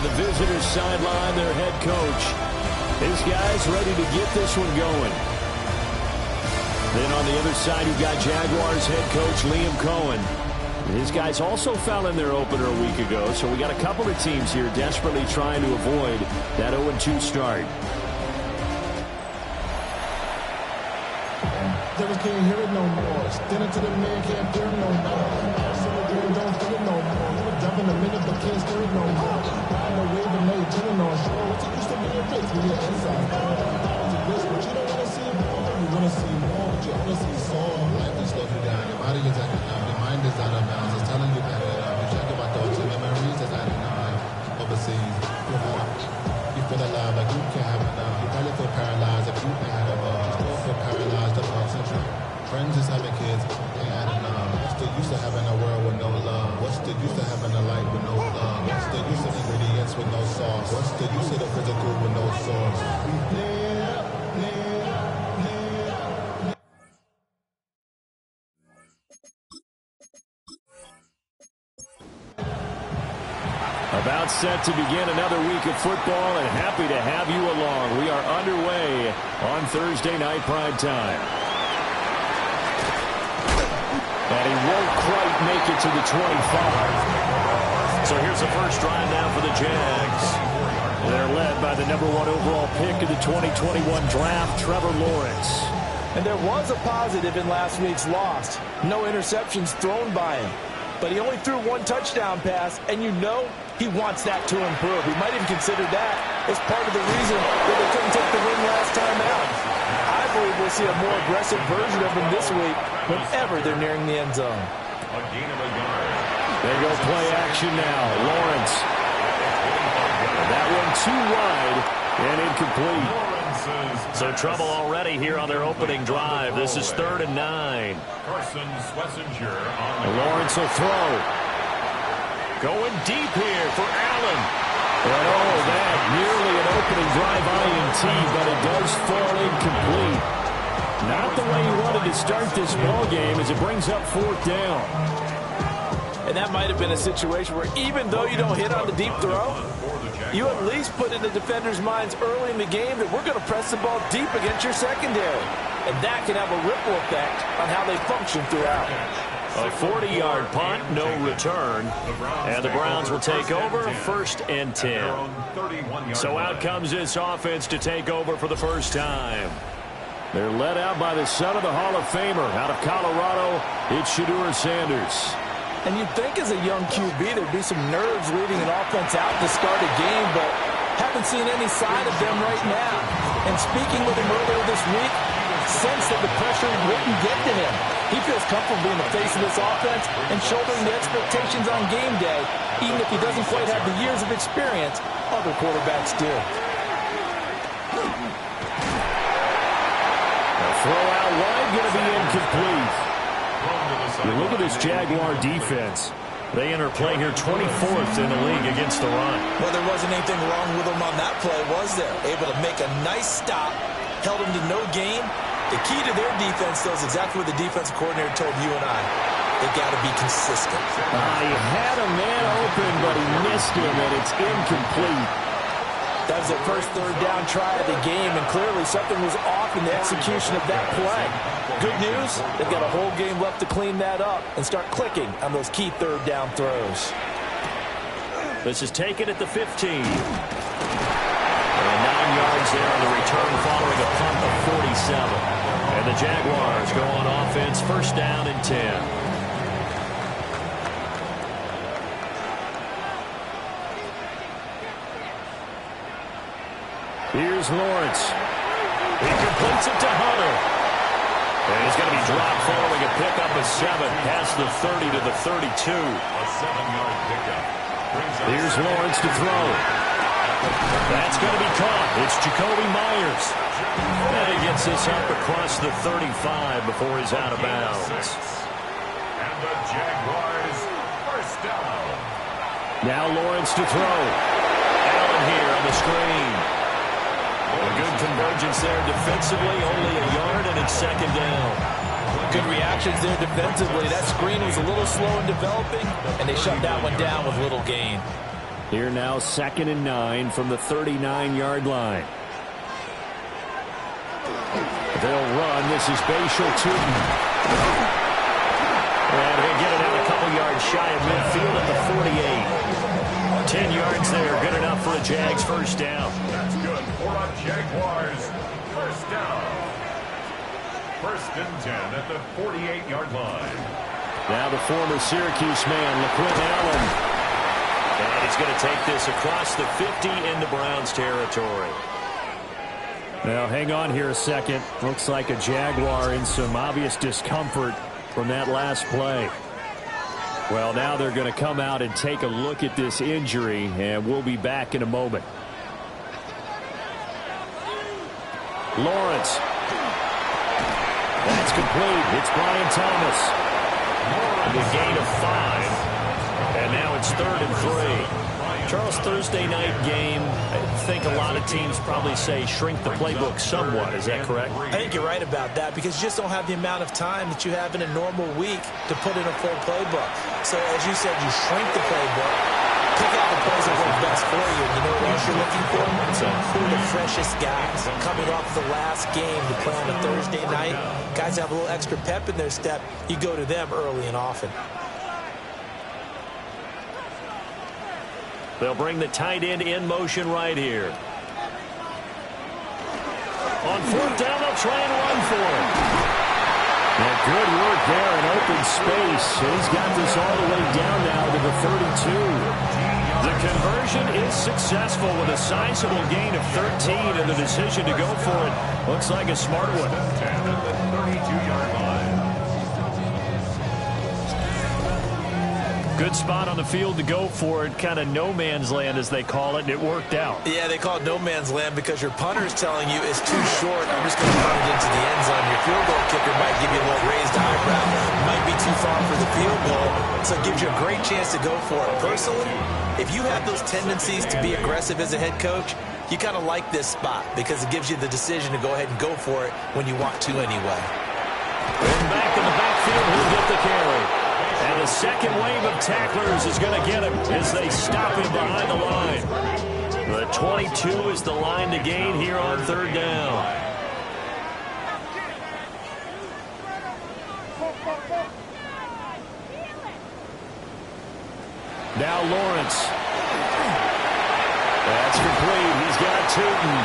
on the visitors' sideline, their head coach. This guy's ready to get this one going. Then on the other side, you've got Jaguars head coach Liam Cohen. His guys also foul in their opener a week ago, so we got a couple of teams here desperately trying to avoid that 0-2 start. Devils can't hear it no more. Stand to the man, can't hear it no more. Some of them don't feel it no more. We're jumping a minute, but can't steer it no more. Riding the wave, but no, you're chilling on shore. What's it used to be a race when you're inside? But you don't want to see more. You want to see more, but you want to see soul. Life is slowing down. Your body is acting up. Your mind is out of bounds. It's telling you that you check about thoughts and memories that's adding up. Overseas, you feel alive like you can't have enough. You probably feel paralyzed if you can't have enough. You still feel paralyzed about something. Friends is having kids, they adding up. What's the use of having a world with no love? What's the use of having a light with no love? What's the use of ingredients with no sauce? What's the use of the physical with no source? About set to begin another week of football, and happy to have you along. We are underway on Thursday night prime time. And he won't quite make it to the 25. So here's the first drive now for the Jags. They're led by the #1 overall pick of the 2021 draft, Trevor Lawrence. And there was a positive in last week's loss. No interceptions thrown by him. But he only threw one touchdown pass, and you know he wants that to improve. He might even consider that as part of the reason that they couldn't take the win last time out. I believe we'll see a more aggressive version of him this week whenever they're nearing the end zone. They go play action now. Lawrence. That one too wide and incomplete. So trouble already here on their opening drive. This is 3rd and 9. Lawrence will throw. Going deep here for Allen. And oh, that nearly an opening drive INT, but it does fall incomplete. Not the way he wanted to start this ball game as it brings up 4th down. And that might have been a situation where even though you don't hit on the deep throw, you at least put in the defenders' minds early in the game that we're going to press the ball deep against your secondary. And that can have a ripple effect on how they function throughout. A 40-yard punt, no return. And the Browns will take over 1st and 10. So out comes this offense to take over for the first time. They're led out by the son of the Hall of Famer out of Colorado. It's Shedeur Sanders. And you'd think as a young QB there'd be some nerves leading an offense out to start a game, but haven't seen any sign of them right now. And speaking with him earlier this week, sense that the pressure wouldn't get to him. He feels comfortable being the face of this offense and shouldering the expectations on game day, even if he doesn't quite have the years of experience other quarterbacks do. A throw out wide, going to be incomplete. You look at this Jaguar defense. They enter play here 24th in the league against the run. Well, there wasn't anything wrong with them on that play, was there? Able to make a nice stop, held them to no gain. The key to their defense, though, is exactly what the defensive coordinator told you and I. They got to be consistent. He had a man open, but he missed him, and it's incomplete. That was their first 3rd down try of the game, and clearly something was off in the execution of that play. Good news, they've got a whole game left to clean that up and start clicking on those key 3rd down throws. This is taken at the 15. And 9 yards there on the return following a punt of 47. And the Jaguars go on offense, 1st down and 10. Here's Lawrence. He completes it to Hunter. And he's going to be dropped following a pickup of 7 past the 30 to the 32. A 7-yard pickup. Here's Lawrence to throw. That's going to be caught. It's Jacoby Myers. And he gets this up across the 35 before he's out of bounds. And the Jaguars 1st down. Now Lawrence to throw. Allen here on the screen. A good convergence there defensively, only a yard, and it's 2nd down. Good reactions there defensively. That screen was a little slow in developing, and they shut that one down with little gain. Here now, 2nd and 9 from the 39-yard line. They'll run. This is Bashal Tootin. And he'll get it out a couple yards shy of midfield at the 48. 10 yards there. Good enough for a Jags first down. That's good for a Jaguars first down. 1st and 10 at the 48-yard line. Now the former Syracuse man, LaQuinn Allen. And he's going to take this across the 50 into Browns territory. Now, hang on here a second. Looks like a Jaguar in some obvious discomfort from that last play. Well, now they're going to come out and take a look at this injury, and we'll be back in a moment. Lawrence. That's complete. It's Brian Thomas. The gain of 5. And now it's 3rd and 3. Charles, Thursday night game, I think a lot of teams probably say shrink the playbook somewhat. Is that correct? I think you're right about that because you just don't have the amount of time that you have in a normal week to put in a full playbook. So as you said, you shrink the playbook, pick out the plays that work best for you. You know what else you're looking for? Who are the freshest guys coming off the last game to play on a Thursday night? Guys have a little extra pep in their step. You go to them early and often. They'll bring the tight end in motion right here. On 4th down, they'll try and run for it. Now, good work there in open space. He's got this all the way down now to the 32. The conversion is successful with a sizable gain of 13, and the decision to go for it looks like a smart one. 10 at the 32-yard line. Good spot on the field to go for it. Kind of no man's land, as they call it, and it worked out. Yeah, they call it no man's land because your punter is telling you it's too short. I'm just going to punt it into the end zone. Your field goal kicker might give you a little raised eyebrow. Might be too far for the field goal, so it gives you a great chance to go for it. Personally, if you have those tendencies to be aggressive as a head coach, you kind of like this spot because it gives you the decision to go ahead and go for it when you want to anyway. And back in the backfield, he'll get the carry. And the second wave of tacklers is going to get him as they stop him behind the line. The 22 is the line to gain here on 3rd down. Now Lawrence. That's complete. He's got Tootin.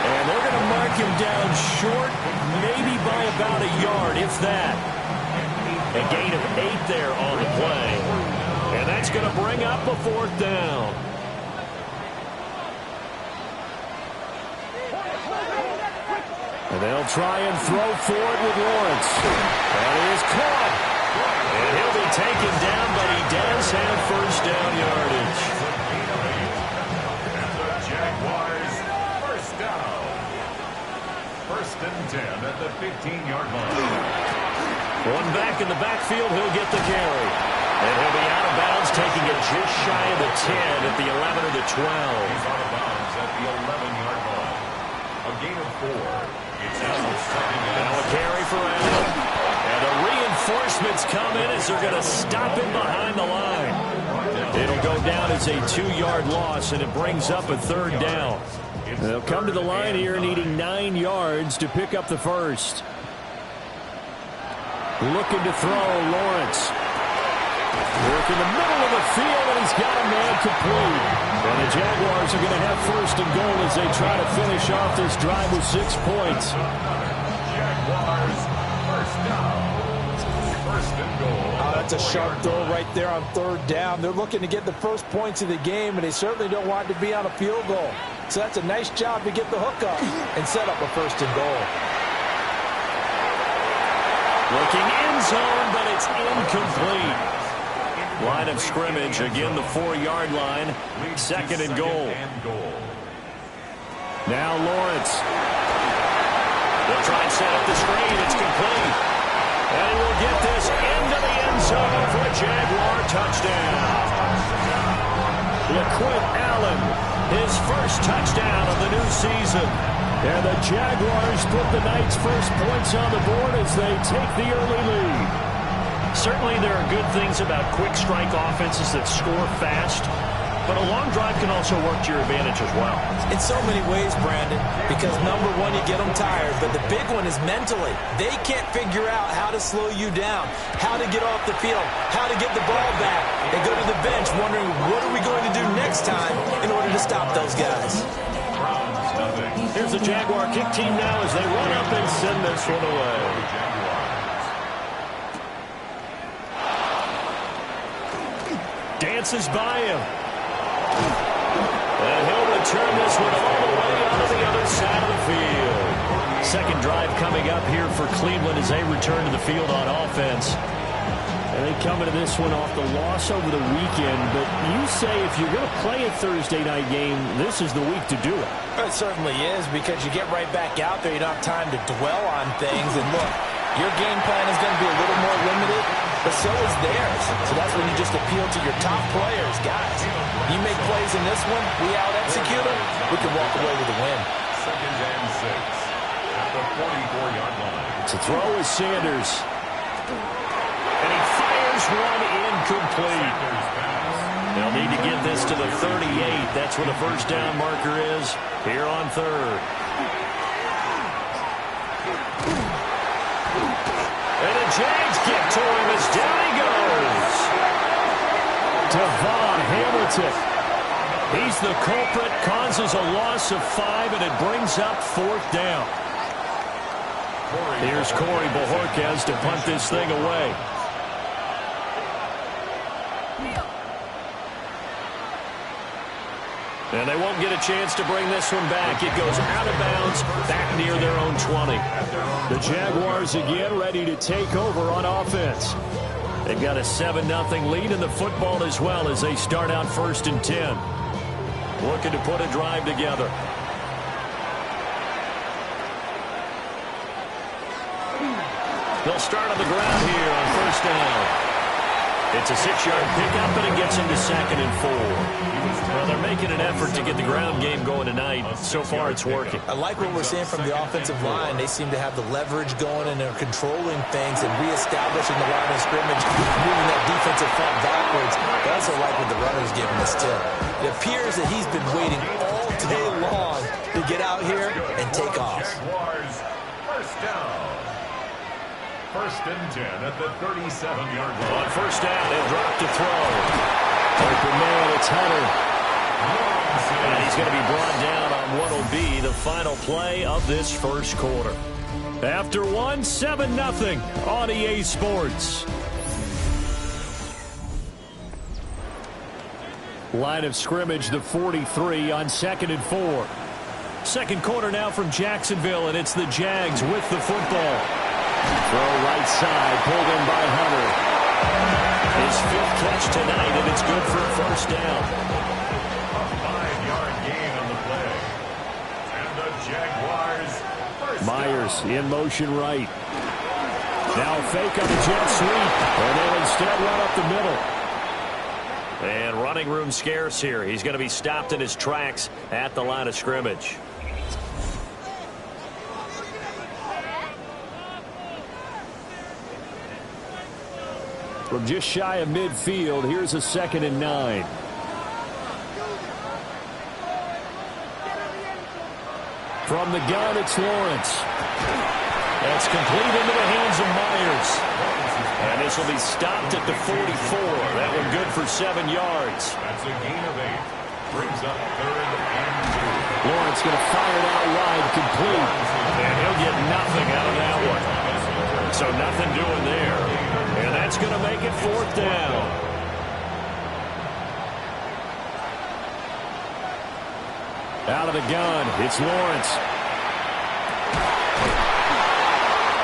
And they're going to mark him down short, maybe by about a yard, if that. A gain of 8 there on the play. And that's going to bring up a 4th down. And they'll try and throw for it with Lawrence. And he is caught. And he'll be taken down, but he does have first down yardage. And the Jaguars first down. 1st and 10 at the 15-yard line. One back in the backfield, he'll get the carry. And he'll be out of bounds, taking it just shy of the 10 at the 11 or the 12. He's out of bounds at the 11-yard line. A gain of 4. It's now 2nd and now a carry for Allen. And the reinforcements come in as they're going to stop him behind the line. It'll go down as a 2-yard loss, and it brings up a 3rd down. They'll come to the line here needing 9 yards to pick up the first. Looking to throw, Lawrence. Work in the middle of the field, and he's got a man complete. And the Jaguars are going to have 1st and goal as they try to finish off this drive with 6 points. Jaguars first down. 1st and goal. That's a sharp throw right there on 3rd down. They're looking to get the first points of the game, and they certainly don't want it to be on a field goal. So that's a nice job to get the hook up and set up a 1st and goal. Looking in zone, but it's incomplete. Line of scrimmage, again the 4-yard line. 2nd and goal. Now Lawrence. They'll try and set up the screen. It's complete. And he will get this into the end zone for a Jaguar touchdown. LaQuinn Allen, his first touchdown of the new season. And the Jaguars put the Knights' first points on the board as they take the early lead. Certainly there are good things about quick strike offenses that score fast, But a long drive can also work to your advantage as well. In so many ways, Brandon, because number one, you get them tired, but the big one is mentally. They can't figure out how to slow you down, how to get off the field, how to get the ball back. They go to the bench wondering, what are we going to do next time in order to stop those guys? Here's the Jaguar kick team now as they run up and send this one away. Dances by him. And he'll return this one all the way onto the other side of the field. Second drive coming up here for Cleveland as they return to the field on offense. And they come into this one off the loss over the weekend. But you say if you're going to play a Thursday night game, this is the week to do it. It certainly is, because you get right back out there. You don't have time to dwell on things. And look, your game plan is going to be a little more limited, but so is theirs. So that's when you just appeal to your top players. Guys, you make plays in this one, we out-execute them, we can walk away with a win. Second and 6 at the 44-yard line. To throw is Sanders. And he fires one incomplete. They'll need to get this to the 38. That's where the first down marker is here on third. And the Jags get to him as down he goes. Devon Hamilton. He's the culprit, causes a loss of 5, and it brings up fourth down. Here's Corey Bojorquez to punt this thing away. And they won't get a chance to bring this one back. It goes out of bounds back near their own 20. The Jaguars again ready to take over on offense. They've got a 7-0 lead in the football as well as they start out 1st and 10. Looking to put a drive together. They'll start on the ground here on 1st down. It's a 6-yard pickup, and it gets into 2nd and 4. Well, they're making an effort to get the ground game going tonight. So far, it's working. I like what we're seeing from the offensive line. They seem to have the leverage going, and they're controlling things and reestablishing the line of scrimmage, moving that defensive front backwards. I also like what the runner's giving us, too. It appears that he's been waiting all day long to get out here and take off. Jaguars, first down. 1st and 10 at the 37-yard line. On 1st down, they'll drop to throw. Open man, it's Hunter. And he's going to be brought down on what will be the final play of this first quarter. After 7-0 on EA Sports. Line of scrimmage, the 43 on 2nd and 4. Second quarter now from Jacksonville, and it's the Jags with the football. Throw right side, pulled in by Hunter. His 5th catch tonight, and it's good for a 1st down. A 5-yard gain on the play. And the Jaguars first Myers in motion right. Now a fake on the jet sweep, and they'll instead run up the middle. And running room scarce here. He's going to be stopped in his tracks at the line of scrimmage. From just shy of midfield, here's a 2nd and 9. From the gun, it's Lawrence. That's complete into the hands of Myers. And this will be stopped at the 44. That one good for 7 yards. That's a gain of 8. Brings up 3rd and 2. Lawrence going to fire it out wide, complete. And he'll get nothing out of that one. So nothing doing there. And that's going to make it 4th down. Out of the gun, it's Lawrence.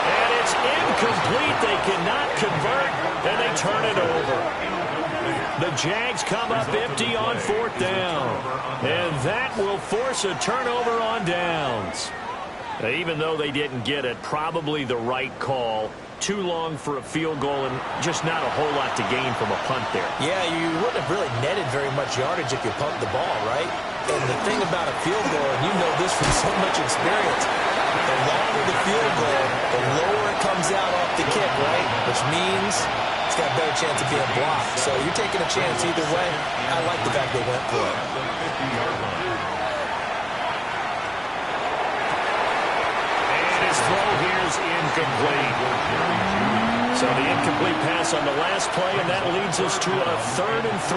And it's incomplete. They cannot convert, and they turn it over. The Jags come up empty on 4th down. And that will force a turnover on downs. Even though they didn't get it, probably the right call. Too long for a field goal and just not a whole lot to gain from a punt there. Yeah, you wouldn't have really netted very much yardage if you pumped the ball, right? And the thing about a field goal, and you know this from so much experience, The longer the field goal, the lower it comes out off the kick, right? Which means it's got a better chance of being blocked. So you're taking a chance either way. I like the fact they went for it. And his throw here is incomplete. So the incomplete pass on the last play, and that leads us to a 3rd and 3.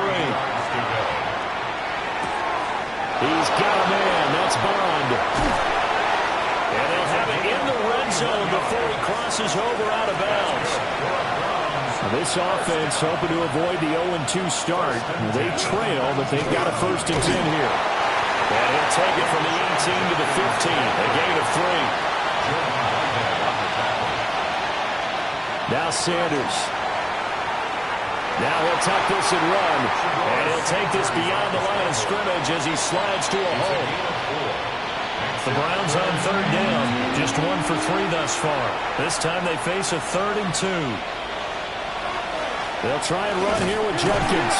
He's got a man. That's Bond. And they'll have it in the red zone before he crosses over out of bounds. This offense hoping to avoid the 0-2 start. They trail, but they've got a 1st and 10 here. And he'll take it from the 18 to the 15. A gain of 3. Now Sanders. Now he'll tuck this and run. And he'll take this beyond the line of scrimmage as he slides to a hole. The Browns on 3rd down. Just 1 for 3 thus far. This time they face a 3rd and 2. They'll try and run here with Judkins.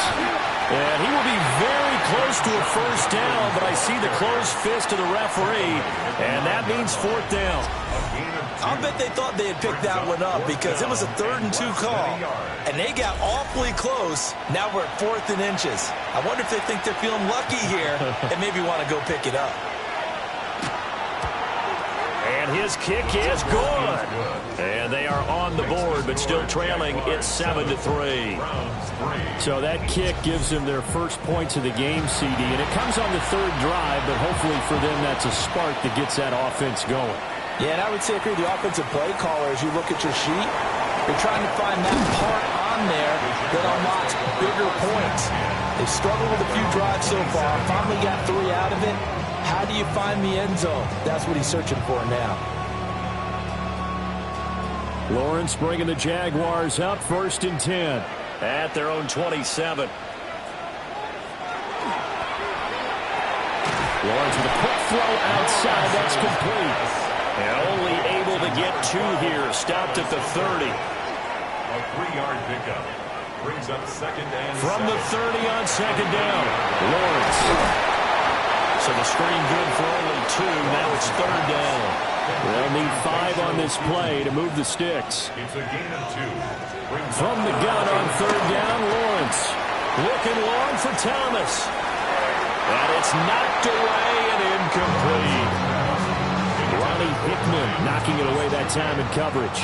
And he will be very close to a 1st down, but I see the closed fist of the referee, and that means 4th down. I'll bet they thought they had picked that one up because it was a 3rd and 2 call, and they got awfully close. Now we're at 4th and inches. I wonder if they think they're feeling lucky here and maybe want to go pick it up. And his kick is good. And they are on the board, but still trailing. It's 7-3. So that kick gives them their first points of the game, CD. And it comes on the 3rd drive, but hopefully for them that's a spark that gets that offense going. Yeah, and I would say if you're the offensive play caller, as you look at your sheet, you're trying to find that part on there that unlocks bigger points. They've struggled with a few drives so far. Finally got 3 out of it. How do you find the end zone? That's what he's searching for now. Lawrence bringing the Jaguars up, 1st and 10 at their own 27. Lawrence with a quick throw outside. That's complete. And only able to get 2 here. Stopped at the 30. A 3-yard pickup. Brings up 2nd and from the 30 on 2nd down. Lawrence. So the screen good for only 2. Now it's 3rd down. They'll need 5 on this play to move the sticks. It's a gain of 2. From the gun on 3rd down, Lawrence. Looking long for Thomas. And it's knocked away and incomplete. Ronnie Hickman knocking it away that time in coverage.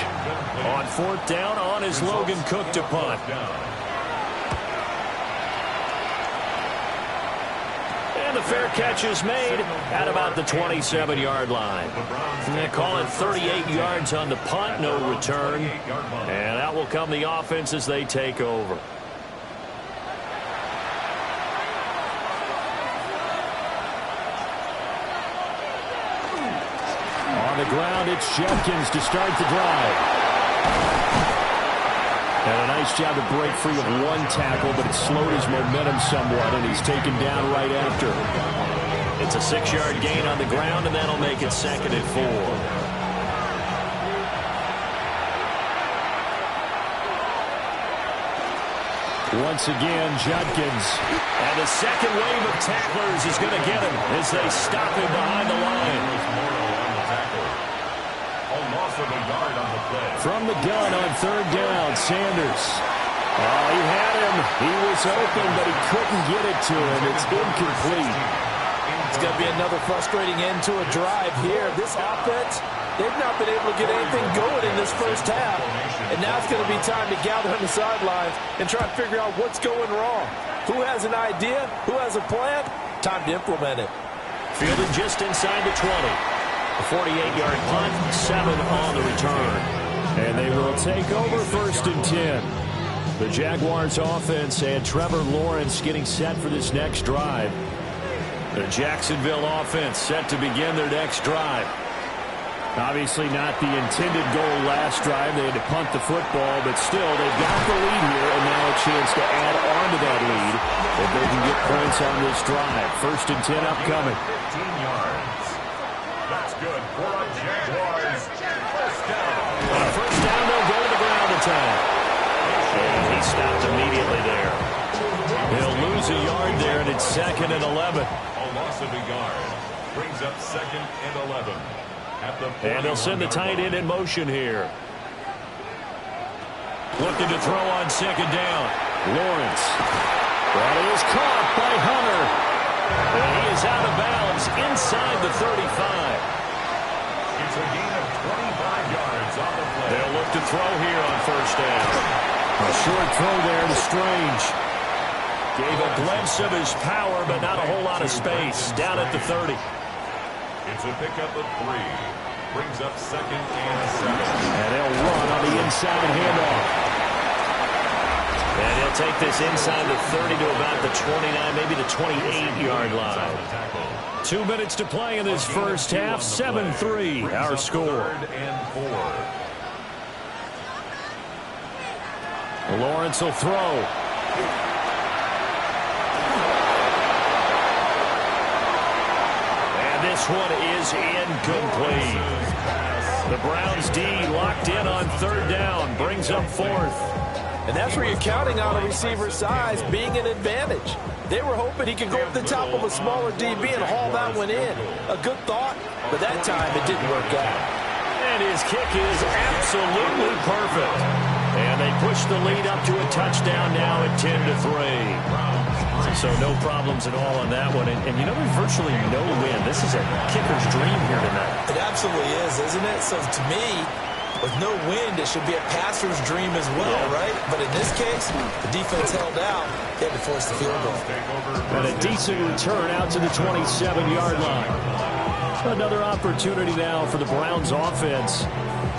On 4th down, on is Logan Cook to punt. And the fair catch is made at about the 27-yard line. And they call it 38 yards on the punt, no return. And out will come the offense as they take over. On the ground, it's Judkins to start the drive. And a nice job to break free of 1 tackle, but it slowed his momentum somewhat, and he's taken down right after. It's a 6-yard gain on the ground, and that'll make it 2nd and 4. Once again, Judkins. And the second wave of tacklers is going to get him as they stop him behind the line. From the gun on 3rd down, Sanders. Oh, he had him. He was open, but he couldn't get it to him. It's incomplete. It's going to be another frustrating end to a drive here. This offense, they've not been able to get anything going in this first half. And now it's going to be time to gather on the sidelines and try to figure out what's going wrong. Who has an idea? Who has a plan? Time to implement it. Fielded just inside the 20. A 48-yard punt, 7 on the return. And they will take over 1st and 10. The Jaguars offense and Trevor Lawrence getting set for this next drive. The Jacksonville offense set to begin their next drive. Obviously not the intended goal last drive. They had to punt the football, but still they've got the lead here and now a chance to add on to that lead if they can get points on this drive. 1st and 10 upcoming. 15 yards. That's good for a Jaguars. 1st down. On 1st down, they'll go to the ground attack. And he stopped immediately there. He'll lose a yard there, and it's 2nd and 11. A loss of a yard. Brings up 2nd and 11. And they'll send the tight end in motion here. Looking to throw on second down. Lawrence. That is caught by Hunter. And he is out of bounds inside the 35. It's a gain of 25 yards on the play. They'll look to throw here on first down. A short throw there to Strange. Gave a glimpse of his power, but not a whole lot of space. Down at the 30. It's a pickup of 3. Brings up second and 7. And they'll run on the inside handoff. And he'll take this inside the 30 to about the 29, maybe the 28-yard line. 2 minutes to play in this first half. 7-3, our score. Third and 4. Lawrence will throw. And this one is incomplete. The Browns D locked in on third down. Brings up fourth. And that's where you're counting on a receiver's size being an advantage. They were hoping he could go up the top of a smaller DB and haul that one in. A good thought, but that time it didn't work out. And his kick is absolutely perfect. And they push the lead up to a touchdown now at 10-3. So no problems at all on that one. And you know, there's virtually no win. This is a kicker's dream here tonight. It absolutely is, isn't it? So to me, with no wind, it should be a passer's dream as well, right? But in this case, the defense held out. They had to force the field goal. And a decent return out to the 27-yard line. Another opportunity now for the Browns offense.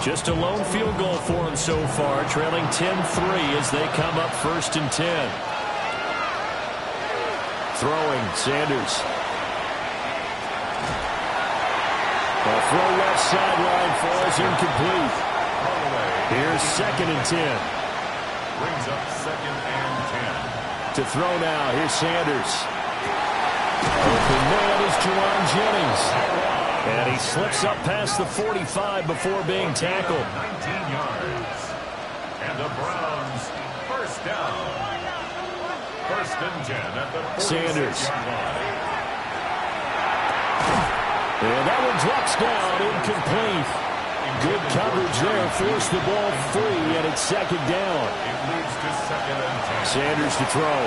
Just a lone field goal for them so far, trailing 10-3 as they come up first and 10. Throwing, Sanders. A throw left sideline falls incomplete. Here's second and 10. Brings up second and 10. To throw now, here's Sanders. Open man is Juwan Jennings. And he slips up past the 45 before being tackled. 19 yards. And the Browns first down. First and 10 at the 46-yard line. And that one drops down, incomplete. Good coverage there, forced the ball free, and it's second down. It leads to second and 10. Sanders to throw.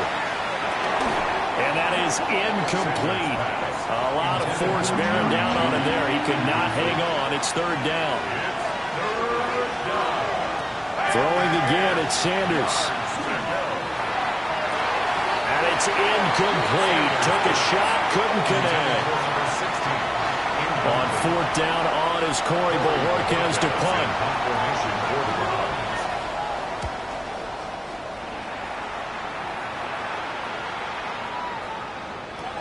And that is incomplete. A lot of force bearing down on him there. He could not hang on. It's third down. Throwing again, it's Sanders. And it's incomplete. Took a shot, couldn't connect. On fourth down on is Corey Bojorquez to punt.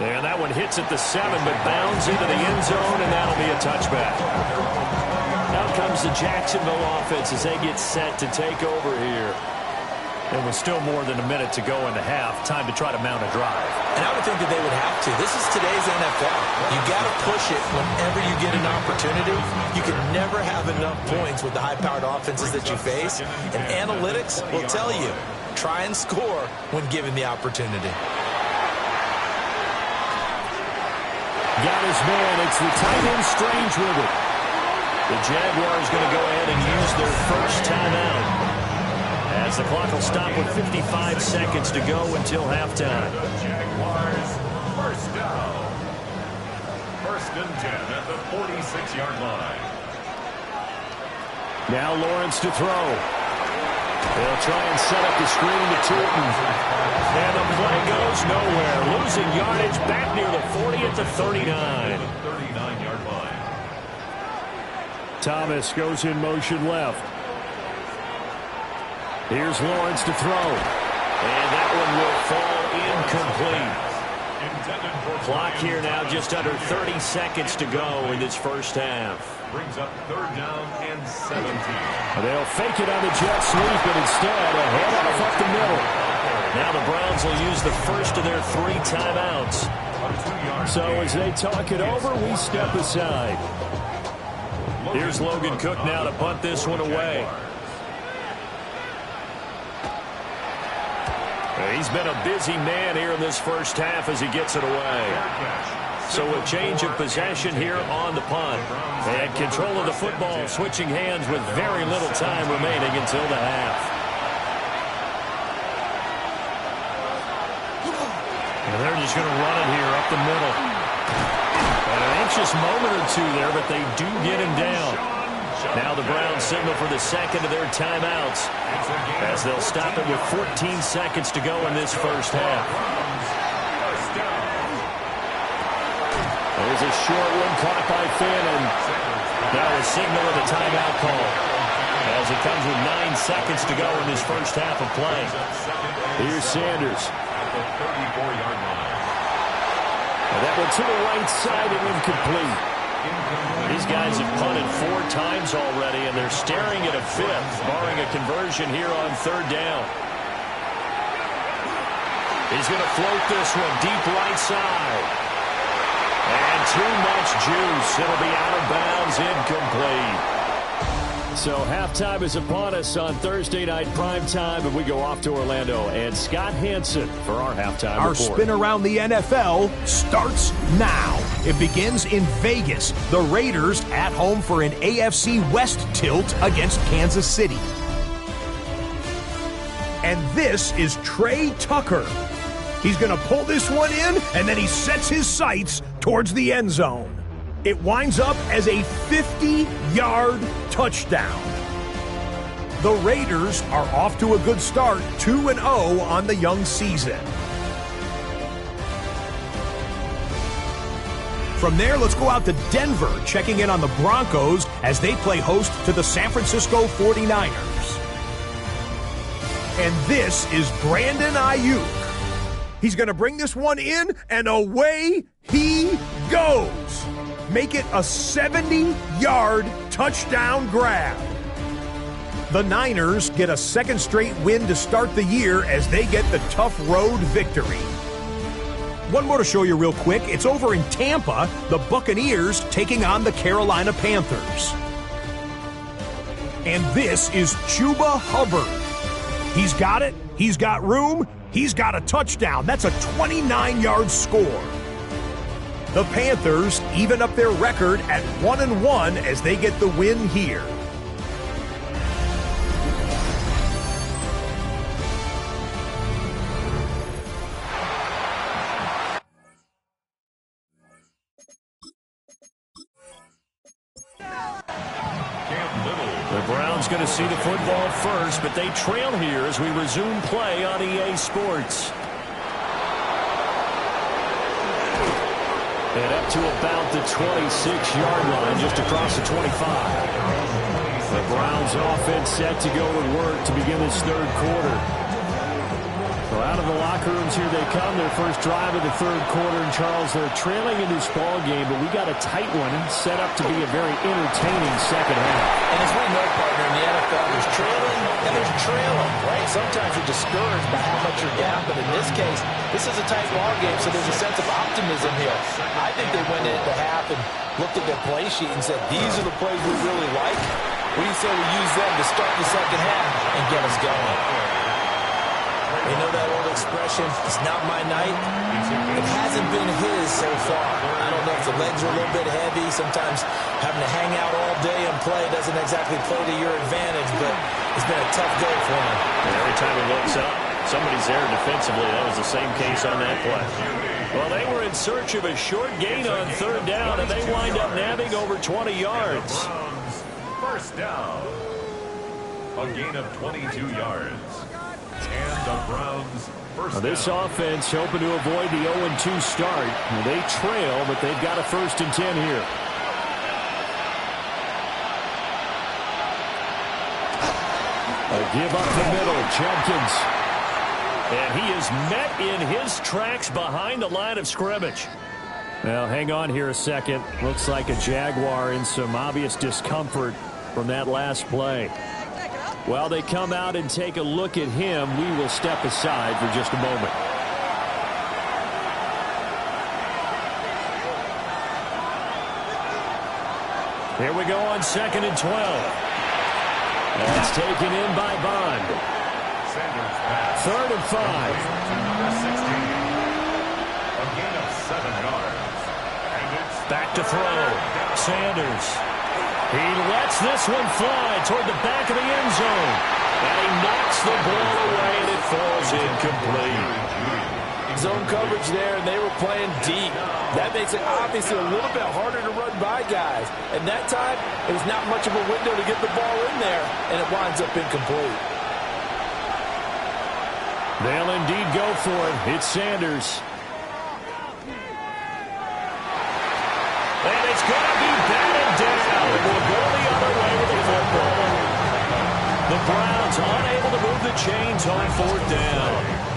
And that one hits at the 7, but bounds into the end zone, and that'll be a touchback. Out comes the Jacksonville offense as they get set to take over here. And with still more than a minute to go in the half, time to try to mount a drive. And I would think that they would have to. This is today's NFL. You got to push it whenever you get an opportunity. You can never have enough points with the high-powered offenses that you face. And analytics will tell you, try and score when given the opportunity. Got his man. It's the tight end Strange with it. The Jaguars going to go ahead and use their first timeout. As the clock will stop with 55 seconds to go until halftime. Jaguars first down. First and 10 at the 46-yard line. Now Lawrence to throw. They'll try and set up the screen to Tootin. And the play goes nowhere. Losing yardage back near the 40 at the 39. 39-yard line. Thomas goes in motion left. Here's Lawrence to throw. And that one will fall incomplete. Clock here now just under 30 seconds to go in this first half. Brings up third down and 17. They'll fake it on the jet sweep, but instead a handoff up the middle. Now the Browns will use the first of their 3 timeouts. So as they talk it over, we step aside. Here's Logan Cook now to punt this one away. He's been a busy man here in this first half as he gets it away. So a change of possession here on the punt. And control of the football, switching hands with very little time remaining until the half. And they're just going to run it here up the middle. And an anxious moment or two there, but they do get him down. Now the Browns signal for the second of their timeouts as they'll stop it with 14 seconds to go in this first half. There's a short one caught by Finn, and now a signal of the timeout call as it comes with 9 seconds to go in this first half of play. Here's Sanders. The 34-yard line. And that one to the right side and incomplete. These guys have punted 4 times already, and they're staring at a 5th, barring a conversion here on 3rd down. He's going to float this one deep right side. And too much juice. It'll be out of bounds, incomplete. So halftime is upon us on Thursday night primetime, and we go off to Orlando. And Scott Hansen for our halftime report. Our spin around the NFL starts now. It begins in Vegas. The Raiders at home for an AFC West tilt against Kansas City. And this is Trey Tucker. He's going to pull this one in, and then he sets his sights towards the end zone. It winds up as a 50-yard touchdown. The Raiders are off to a good start, 2-0 on the young season. From there, let's go out to Denver, checking in on the Broncos as they play host to the San Francisco 49ers. And this is Brandon Ayuk. He's going to bring this one in, and away he goes. Make it a 70-yard touchdown grab. The Niners get a second straight win to start the year as they get the tough road victory. One more to show you real quick. It's over in Tampa, the Buccaneers taking on the Carolina Panthers. And this is Chuba Hubbard. He's got it. He's got room. He's got a touchdown. That's a 29-yard score. The Panthers even up their record at 1-1 as they get the win here. The Browns going to see the football first, but they trail here as we resume play on EA Sports. And up to about the 26-yard line, just across the 25. The Browns offense set to go to work to begin this third quarter. So out of the locker rooms here they come, their first drive of the third quarter. And Charles, they're trailing in this ball game, but we got a tight one set up to be a very entertaining second half. And as we know, partner, in the NFL, there's trailing and there's trailing, right? Sometimes you're discouraged by how much you're down, but in this case, this is a tight ball game, so there's a sense of optimism here. I think they went into half and looked at their play sheet and said, these are the plays we really like. What do you say we use them to start the second half and get us going? You know that old expression, it's not my night? It hasn't been his so far. I don't know if the legs are a little bit heavy. Sometimes having to hang out all day and play doesn't exactly play to your advantage, but it's been a tough go for him. And every time he looks up, somebody's there defensively. That was the same case on that play. Well, they were in search of a short gain on third down, and they wind up nabbing over 20 yards. First down. A gain of 22 yards. And the Browns first down. This offense hoping to avoid the 0-2 start. They trail, but they've got a 1st and 10 here. A give up the middle, Jenkins. And he is met in his tracks behind the line of scrimmage. Well, hang on here a second. Looks like a Jaguar in some obvious discomfort from that last play. While they come out and take a look at him, we will step aside for just a moment. Here we go on 2nd and 12. That's taken in by Bond. 3rd and 5. A gain of 7 yards. back to throw. Sanders. He lets this one fly toward the back of the end zone. And he knocks the ball away, and it falls incomplete. Zone coverage there, and they were playing deep. That makes it obviously a little bit harder to run by guys. And that time, it was not much of a window to get the ball in there, and it winds up incomplete. They'll indeed go for it. It's Sanders. And it's going to be batted down. It will go the other way with the football. The Browns unable to move the chains on fourth down.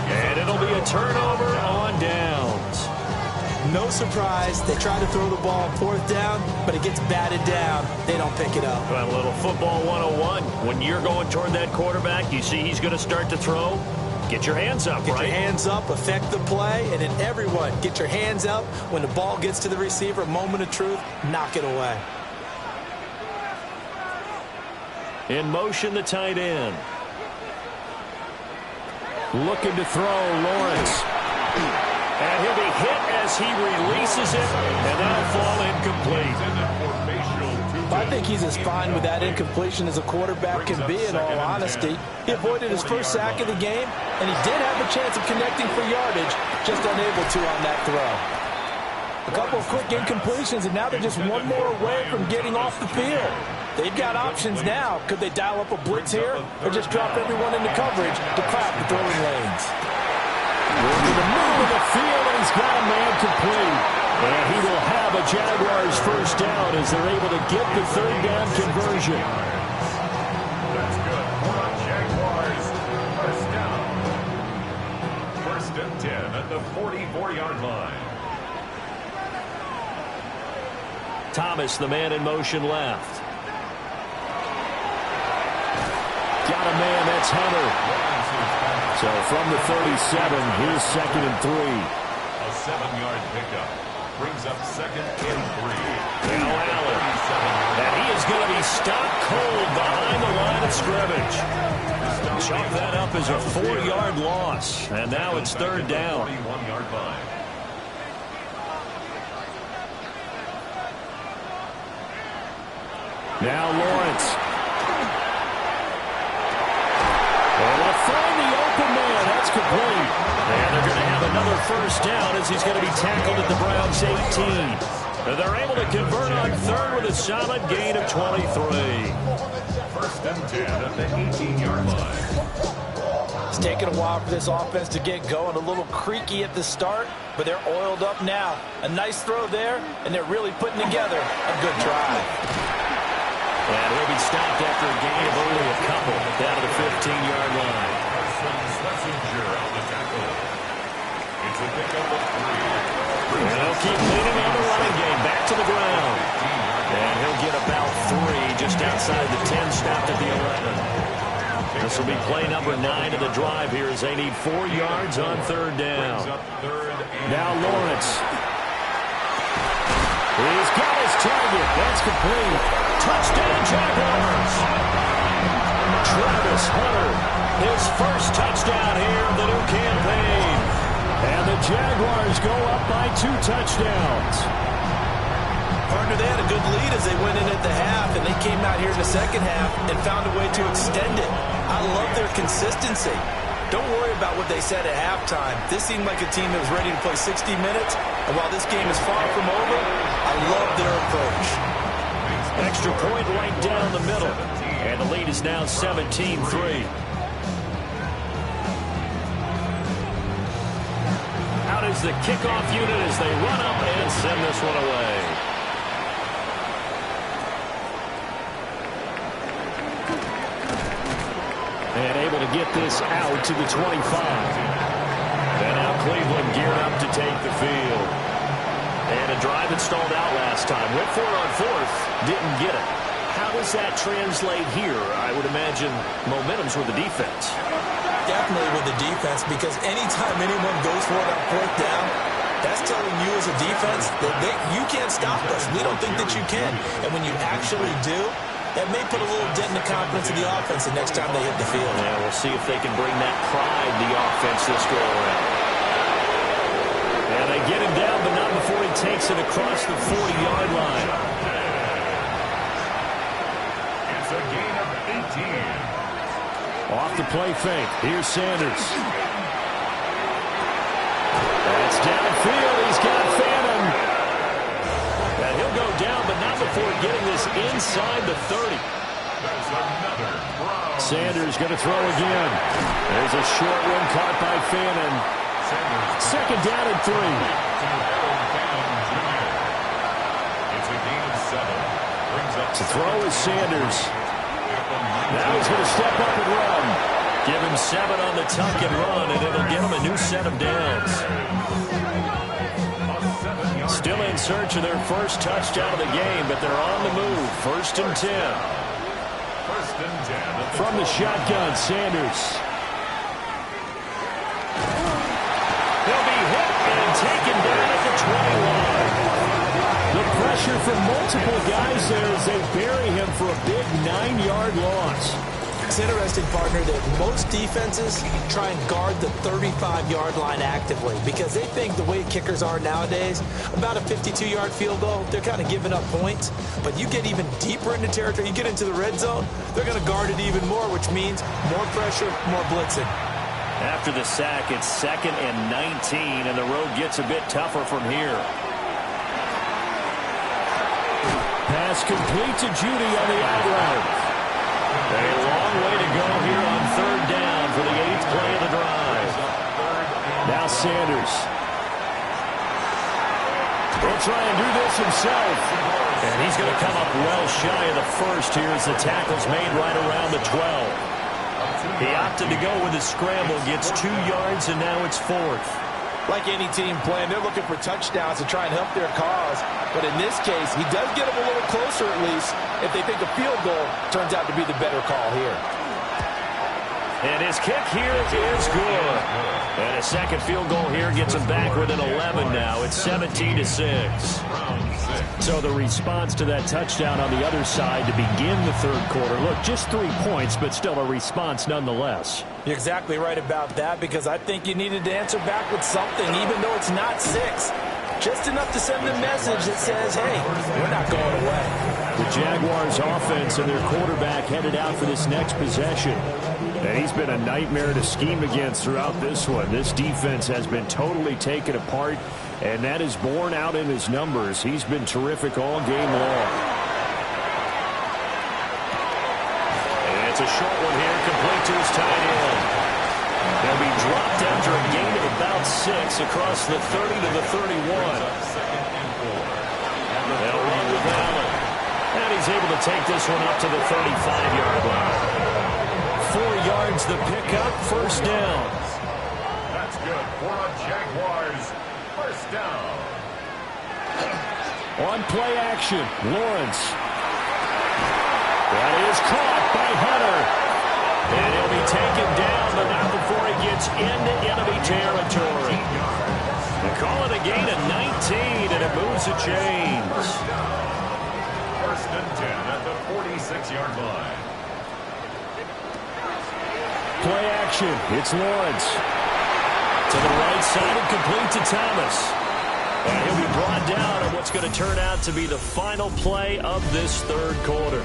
And it'll be a turnover on downs. No surprise. They try to throw the ball on fourth down, but it gets batted down. They don't pick it up. Well, a little football 101. When you're going toward that quarterback, you see he's going to start to throw. Get your hands up, Get right? your hands up, affect the play, and then everyone, get your hands up. When the ball gets to the receiver, moment of truth, knock it away. In motion, the tight end. Looking to throw, Lawrence. And he'll be hit as he releases it, and that'll fall incomplete. I think he's as fine with that incompletion as a quarterback can be, in all honesty. He avoided his first sack of the game, and he did have a chance of connecting for yardage, just unable to on that throw. A couple of quick incompletions, and now they're just one more away from getting off the field. They've got options now. Could they dial up a blitz here, or just drop everyone into coverage to crack the throwing lanes? Into the middle of the field, and he's got a man complete. And he will have a Jaguars first down as they're able to get the third down conversion. That's good for the Jaguars. First down. First and 10 at the 44-yard line. Thomas, the man in motion left. Got a man, that's Hunter. So from the 37, here's 2nd and 3. A 7-yard pickup brings up 2nd and 3. Now Allen. And he is going to be stopped cold behind the line of scrimmage. Chalk that up as a 4-yard loss. And now it's third down. 41-yard line. Now Lawrence. And they'll find the open man. That's complete. And they're going to have another first down as he's going to be tackled at the Browns' 18. And they're able to convert on third with a solid gain of 23. First and 10 at the 18-yard line. It's taken a while for this offense to get going. A little creaky at the start, but they're oiled up now. A nice throw there, and they're really putting together a good drive. And he'll be stopped after a gain of only a couple down to the 15-yard line. It's a pickup of 3. And they'll keep leading on the running game. Back to the ground. And he'll get about 3 just outside the 10, stopped at the 11. This will be play number 9 of the drive here as they need 4 yards on third down. Now Lawrence. He's got his target. That's complete. Touchdown, Jaguars. Travis Hunter, his first touchdown here of the new campaign. And the Jaguars go up by 2 touchdowns. Partner, they had a good lead as they went in at the half, and they came out here in the second half and found a way to extend it. I love their consistency. Don't worry about what they said at halftime. This seemed like a team that was ready to play 60 minutes, and while this game is far from over, I love their approach. Extra point right down the middle, and the lead is now 17-3. Out is the kickoff unit as they run up and send this one away. And able to get this out to the 25. And now Cleveland geared up to take the field. And a drive that stalled out last time. Went for it on fourth, didn't get it. How does that translate here? I would imagine momentum's with the defense. Definitely with the defense, because anytime anyone goes for it on fourth down, that's telling you as a defense that you can't stop us. We don't think that you can. And when you actually do, that may put a little dent in the confidence of the offense the next time they hit the field. Yeah, we'll see if they can bring that pride to the offense this go around. And they get him down, but not before he takes it across the 40-yard line. It's a gain of 18. Off the play fake. Here's Sanders. That's downfield. He's got Phantom. And he'll go down, but not before getting this inside the 30. There's another Brown. Sanders going to throw again. There's a short one caught by Phantom. Second down and 3. It's a gain of 7. Brings up To throw is Sanders. Now he's going to step up and run. Give him 7 on the tuck and run, and it'll get him a new set of downs. Still in search of their first touchdown of the game, but they're on the move. First and 10. First and 10. From the shotgun, Sanders. He'll be hit and taken down at the 20 line. The pressure from multiple guys there as they bury him for a big 9-yard loss. It's interesting, partner, that most defenses try and guard the 35-yard line actively because they think the way kickers are nowadays, about a 52-yard field goal, they're kind of giving up points. But you get even deeper into territory, you get into the red zone, they're going to guard it even more, which means more pressure, more blitzing. After the sack, it's 2nd and 19, and the road gets a bit tougher from here. Pass complete to Judy on the out route. A long way to go here on 3rd down for the 8th play of the drive. Now Sanders. He'll try and do this himself. And he's going to come up well shy of the first here as the tackle's made right around the 12. He opted to go with his scramble, gets 2 yards, and now it's 4th. Like any team playing, they're looking for touchdowns to try and help their cause. But in this case, he does get them a little closer at least if they think a field goal turns out to be the better call here. And his kick here is good. And a second field goal here gets him back within 11 now. It's 17-6. So the response to that touchdown on the other side to begin the 3rd quarter. Look, just 3 points, but still a response nonetheless. You're exactly right about that because I think you needed to answer back with something, even though it's not 6. Just enough to send a message that says, hey, we're not going away. The Jaguars offense and their quarterback headed out for this next possession. And he's been a nightmare to scheme against throughout this one. This defense has been totally taken apart, and that is borne out in his numbers. He's been terrific all game long. And it's a short one here, complete to his tight end. They'll be dropped after a gain of about 6 across the 30 to the 31. They'll run with Allen. And he's able to take this one up to the 35-yard line. 4 yards the pickup, first down. That's good for a Jaguars. First down. On play action, Lawrence. That is caught by Hunter. And he'll be taken down, but not before he gets into enemy territory. They call it a gain of 19, and it moves the chains. First and 10 at the 46-yard line. Play action, it's Lawrence. To the right side and complete to Thomas. And he'll be brought down on what's going to turn out to be the final play of this 3rd quarter.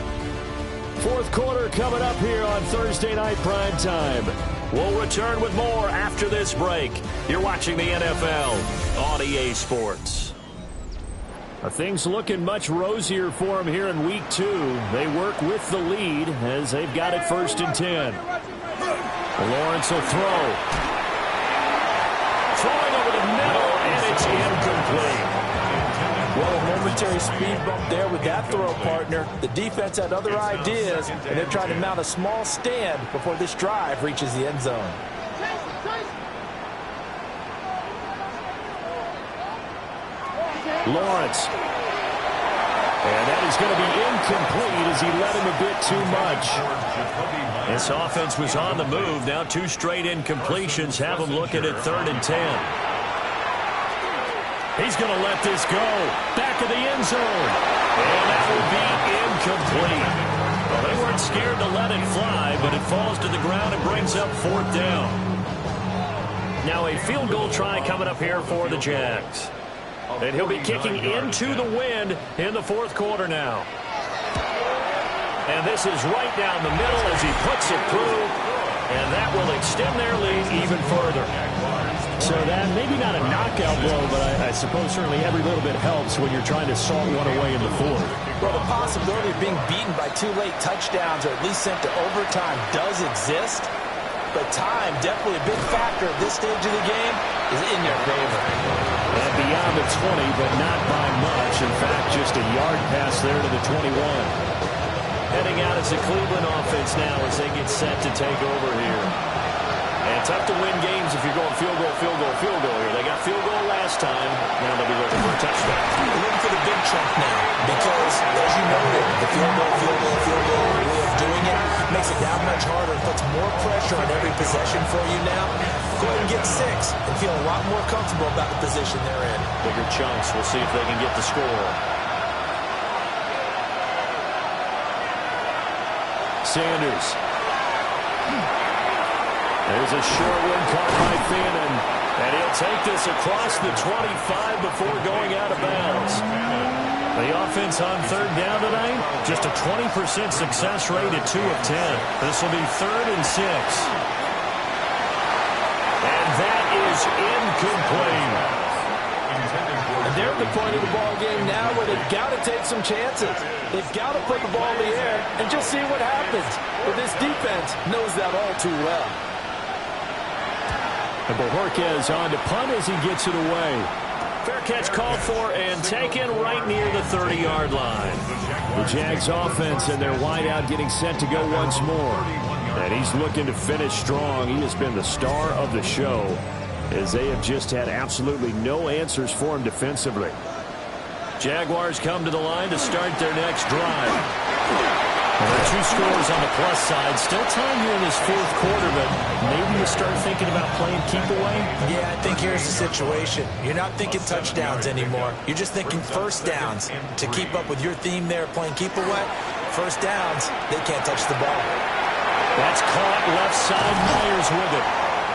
4th quarter coming up here on Thursday Night Prime Time. We'll return with more after this break. You're watching the NFL on EA Sports. Things looking much rosier for them here in Week 2. They work with the lead as they've got it 1st and 10. Lawrence will throw. Throwing over the middle, and it's incomplete. Well, a momentary speed bump there with that throw, partner. The defense had other ideas, and they're trying to mount a small stand before this drive reaches the end zone. Lawrence. And that is going to be incomplete as he let him a bit too much. This offense was on the move. Now 2 straight incompletions have him looking at 3rd and 10. He's going to let this go. Back of the end zone. And that will be incomplete. Well, they weren't scared to let it fly, but it falls to the ground and brings up 4th down. Now a field goal try coming up here for the Jags. And he'll be kicking into the wind in the fourth quarter now. And this is right down the middle as he puts it through. And that will extend their lead even further. So that, maybe not a knockout blow, but I suppose certainly every little bit helps when you're trying to saw one away in the fourth. Well, the possibility of being beaten by 2 late touchdowns or at least sent to overtime does exist. But time, definitely a big factor at this stage of the game, is in your favor. And beyond the 20, but not by much. In fact, just a yard pass there to the 21. Heading out as the Cleveland offense now as they get set to take over here. And tough to win games if you're going field goal here. They got field goal last time. Now they'll be looking for a touchdown. Looking for the big chunk now because, as you noted, the field goal way of doing it makes it that much harder and puts more pressure on every possession for you now. Go ahead and get 6 and feel a lot more comfortable about the position they're in. Bigger chunks. We'll see if they can get the score. Sanders. There's a short one caught by Fannin. And he'll take this across the 25 before going out of bounds. The offense on third down tonight, just a 20% success rate at 2 of 10. This will be 3rd and 6. And that is incomplete. And they're at the point of the ball game now where they've got to take some chances. They've got to put the ball in the air and just see what happens. But this defense knows that all too well. And Bojorquez on to punt as he gets it away. Fair catch called for and taken right near the 30-yard line. The Jags offense and their wideout getting set to go once more. And he's looking to finish strong. He has been the star of the show as they have just had absolutely no answers for him defensively. Jaguars come to the line to start their next drive. Well, there are 2 scores on the plus side. Still time here in this fourth quarter, but maybe you start thinking about playing keep away? Yeah, I think here's the situation. You're not thinking touchdowns anymore. You're just thinking first downs. To keep up with your theme there, playing keep away, first downs, they can't touch the ball. That's caught left side. Myers with it.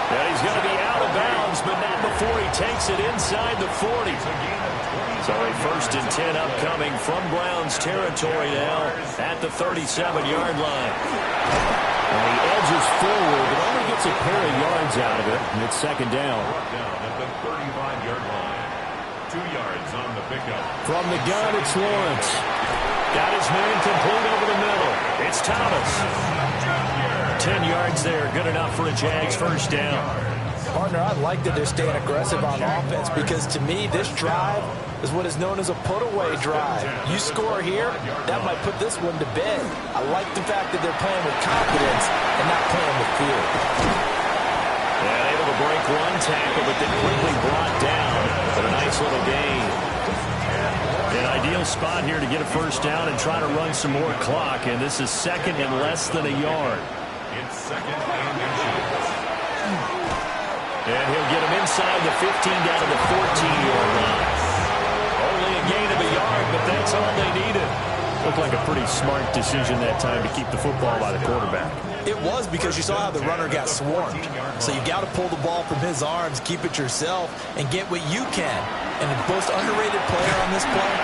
And he's going to be out of bounds, but not before he takes it inside the 40. So a 1st and 10 upcoming from Browns territory now at the 37-yard line. And he edges forward, but only gets a pair of yards out of it. And it's 2nd down. At the 35-yard line. 2 yards on the pickup. From the gun, it's Lawrence. Got his man complete over the middle. It's Thomas. 10 yards there. Good enough for a Jags 1st down. Partner, I like that they're staying aggressive on offense because, to me, this drive is what is known as a put-away drive. You score here, that might put this one to bed. I like the fact that they're playing with confidence and not playing with fear. And able to break one tackle, but then quickly brought down with a nice little gain. An ideal spot here to get a 1st down and try to run some more clock, and this is 2nd and less than a yard. It's 2nd and inches. And he'll get him inside the 15 down to the 14-yard line. Only a gain of a yard, but that's all they needed. Looked like a pretty smart decision that time to keep the football by the quarterback. It was because you saw how the runner got swarmed. So you got to pull the ball from his arms, keep it yourself, and get what you can. And the most underrated player on this play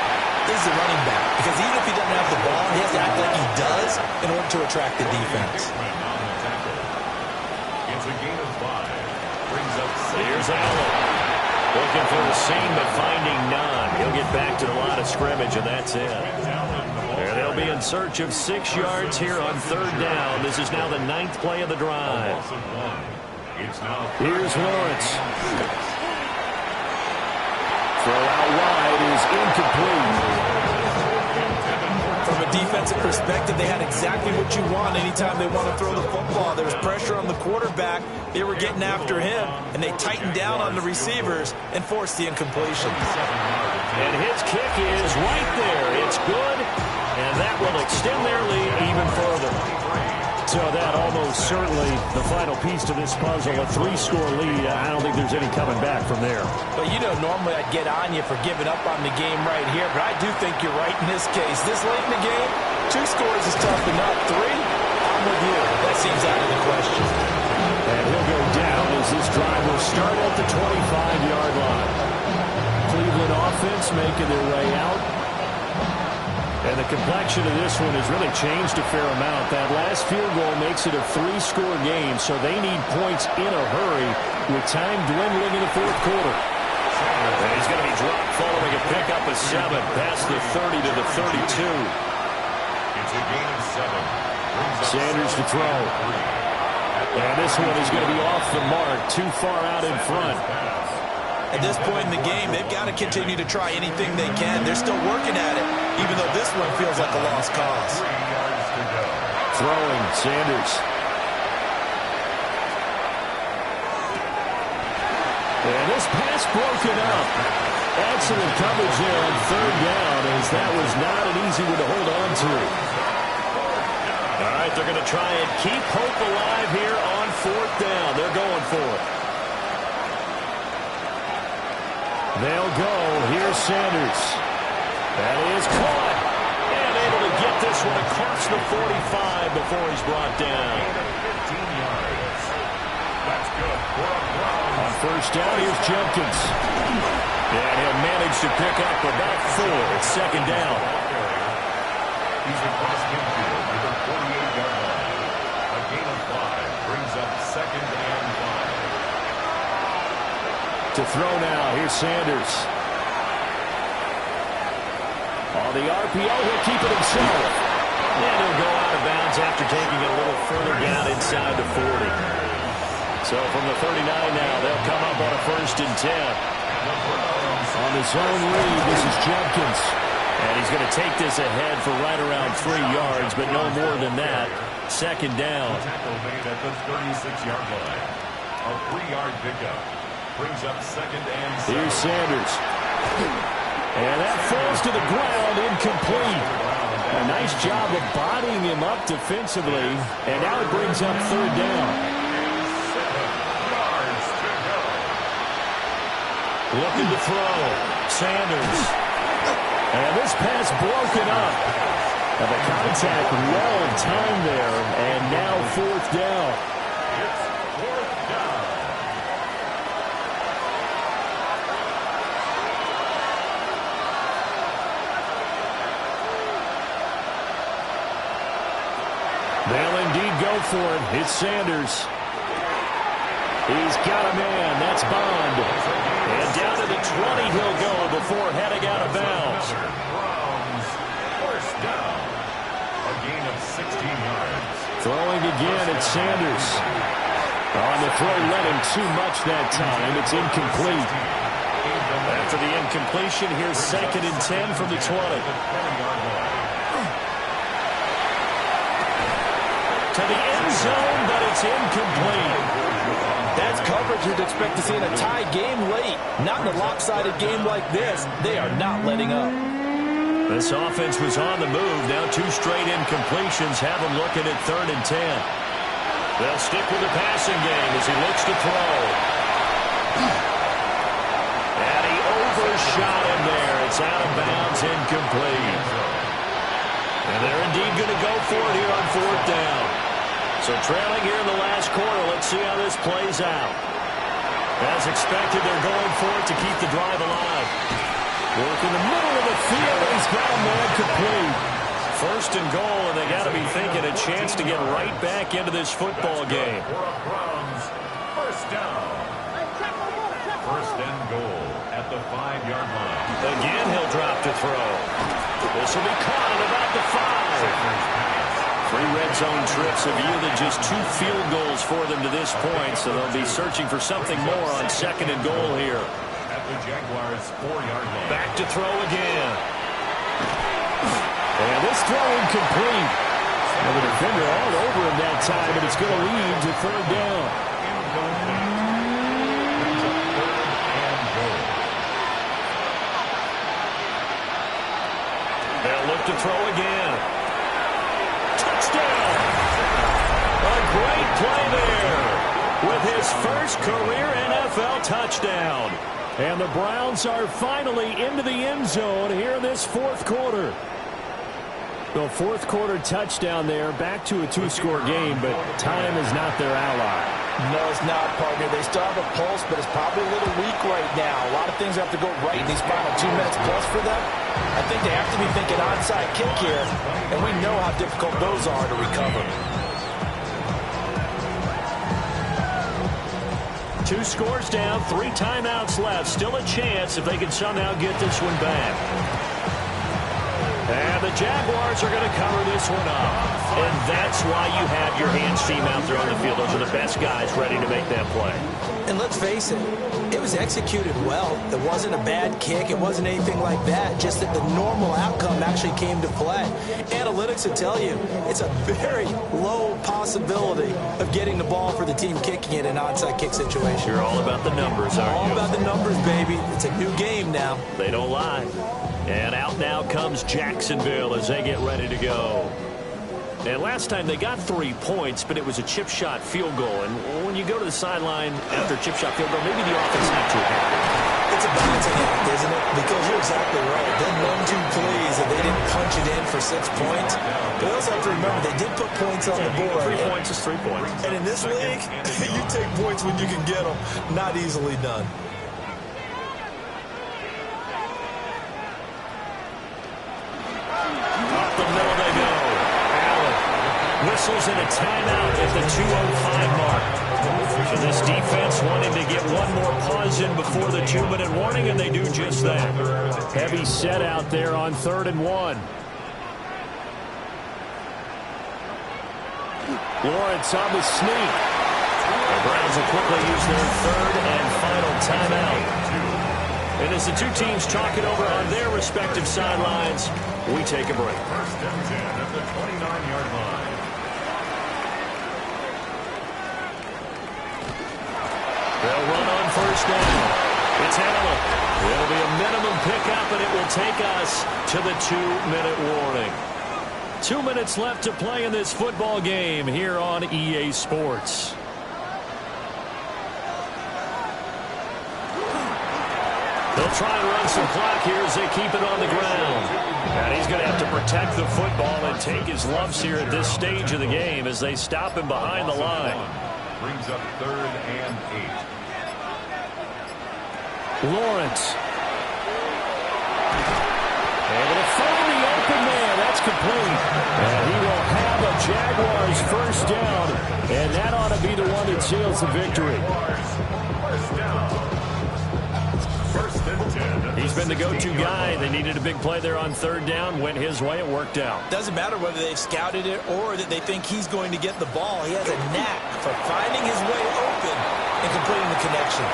is the running back. Because even if he doesn't have the ball, he has to act like he does in order to attract the defense. It's a gain of 5. Brings up 6. Here's Allen. Looking for the seam, but finding none. He'll get back to the line of scrimmage, and that's it. And they'll be in search of 6 yards here on 3rd down. This is now the 9th play of the drive. Here's Lawrence. Throw out wide is incomplete. From a defensive perspective, they had exactly what you want anytime they want to throw the football. There was pressure on the quarterback. They were getting after him, and they tightened down on the receivers and forced the incompletion. And his kick is right there. It's good, and that will extend their lead even further. So that almost certainly the final piece to this puzzle, a 3-score lead. I don't think there's any coming back from there. But, you know, normally I'd get on you for giving up on the game right here, but I do think you're right in this case. This late in the game, 2 scores is tough enough. 3, I'm with you. That seems out of the question. And he'll go down as this drive will start at the 25-yard line. Cleveland offense punts making their way out. And the complexion of this one has really changed a fair amount. That last field goal makes it a 3-score game, so they need points in a hurry with time dwindling in the fourth quarter. And he's going to be dropped following a pickup of 7 past the 30 to the 32. It's a gain of 7. Sanders to throw. And this one is going to be off the mark, too far out in front. At this point in the game, they've got to continue to try anything they can. They're still working at it, even though this one feels like a lost cause. 3 yards to go. Throwing, Sanders. And this pass broken up. Excellent coverage there on third down, as that was not an easy one to hold on to. All right, they're going to try and keep hope alive here on fourth down. They're going for it. They'll go. Here's Sanders. That is caught. And able to get this one across the 45 before he's brought down. 15 yards. That's good for a Browns. On first down, here's Jenkins. And he'll manage to pick up about 4 at second down. He's across midfield to the 48-yard line. A gain of 5 brings up second and 5. To throw now, here's Sanders. On the RPO, he'll keep it himself. And he'll go out of bounds after taking it a little further down inside the 40. So from the 39 now, they'll come up on a first and 10. On the zone read, this is Jenkins. And he's going to take this ahead for right around 3 yards, but no more than that. Second down. Tackle made at the 36-yard line. A 3-yard pickup brings up second and 7. Here's Sanders. And that falls to the ground, incomplete. A nice job of bodying him up defensively. And now it brings up third down. 7 yards to go. Looking to throw. Sanders. And this pass broken up. And the contact well timed there. And now fourth down. It's fourth down. They'll indeed go for it. It's Sanders. He's got a man. That's Bond. And down to the 20 he'll go before heading out of bounds. Browns, first down. A gain of 16 yards. Throwing again, it's Sanders. On the throw, led him too much that time. It's incomplete. After the incompletion, here's second and 10 from the 20. To the end zone, but it's incomplete. That's coverage you'd expect to see in a tie game late. Not in a lopsided game like this. They are not letting up. This offense was on the move. Now 2 straight incompletions have him looking at third and 10. They'll stick with the passing game as he looks to throw. And he overshot him there. It's out of bounds, incomplete. And they're indeed going to go for it here on fourth down. So trailing here in the last quarter, let's see how this plays out. As expected, they're going for it to keep the drive alive. Work in the middle of the field, and he's got a man complete. First and goal, and they got to be thinking a chance to get right back into this football game. For a Browns, first down. First and goal at the 5-yard line. Again, he'll drop to throw. This will be caught at about the 5. 3 red zone trips have yielded just 2 field goals for them to this point, so they'll be searching for something more on second and goal here. At the Jaguars' 4-yard line. Back to throw again. And this throw incomplete. And the defender all over him that time, but it's going to lead to third down. They'll look to throw again. Touchdown! A great play there with his first career NFL touchdown. And the Browns are finally into the end zone here in this fourth quarter. The fourth quarter touchdown there, back to a 2-score game, but time is not their ally. No, it's not, partner. They still have a pulse, but it's probably a little weak right now. A lot of things have to go right in these final 2 minutes plus for them. I think they have to be thinking onside kick here, and we know how difficult those are to recover. 2 scores down, 3 timeouts left. Still a chance if they can somehow get this one back. And the Jaguars are going to cover this one up. And that's why you have your hands team out there on the field. Those are the best guys ready to make that play. And let's face it, it was executed well. It wasn't a bad kick. It wasn't anything like that. Just that the normal outcome actually came to play. Analytics will tell you it's a very low possibility of getting the ball for the team kicking it in an onside kick situation. You're all about the numbers, aren't you? All about the numbers, baby. It's a new game now. They don't lie. And out now comes Jacksonville as they get ready to go. And last time they got 3 points, but it was a chip shot field goal. And when you go to the sideline after a chip shot field goal, maybe the offense not too happy. It's a balancing act, isn't it? Because you're exactly right. They're none too pleased that they didn't punch it in for 6 points. But you also have to remember they did put points on the board. 3 points is 3 points. And in this league, you take points when you can get them. Not easily done. Up the middle they go. Whistles in a timeout at the 2:05 mark. So this defense wanting to get one more pause in before the 2-minute warning, and they do just that. Heavy set out there on 3rd and 1. Lawrence on the sneak. The Browns will quickly use their 3rd and final timeout. And as the two teams talk it over on their respective sidelines, we take a break. 1st and 10 at the 29-yard line. They'll run on 1st down. It's Allen. It'll be a minimum pickup, and it will take us to the 2-minute warning. 2 minutes left to play in this football game here on EA Sports. They'll try and run some clock here as they keep it on the ground. And he's going to have to protect the football and take his lumps here at this stage of the game as they stop him behind the line. Brings up 3rd and 8. Lawrence. Able to find the open man. That's complete. And he will have a Jaguars 1st down. And that ought to be the one that seals the victory. 1st down. 1st and 10. He's been the go-to guy. They needed a big play there on 3rd down. Went his way. It worked out. Doesn't matter whether they've scouted it or that they think he's going to get the ball. He has a knack for finding his way open and completing the connection.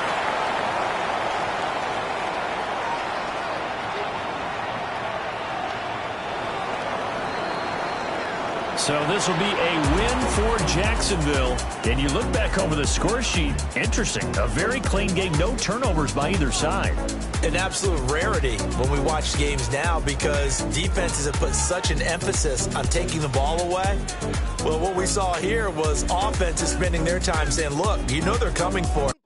So this will be a win for Jacksonville. And you look back over the score sheet, interesting. A very clean game, no turnovers by either side. An absolute rarity when we watch games now because defenses have put such an emphasis on taking the ball away. Well, what we saw here was offenses spending their time saying, look, you know they're coming for it.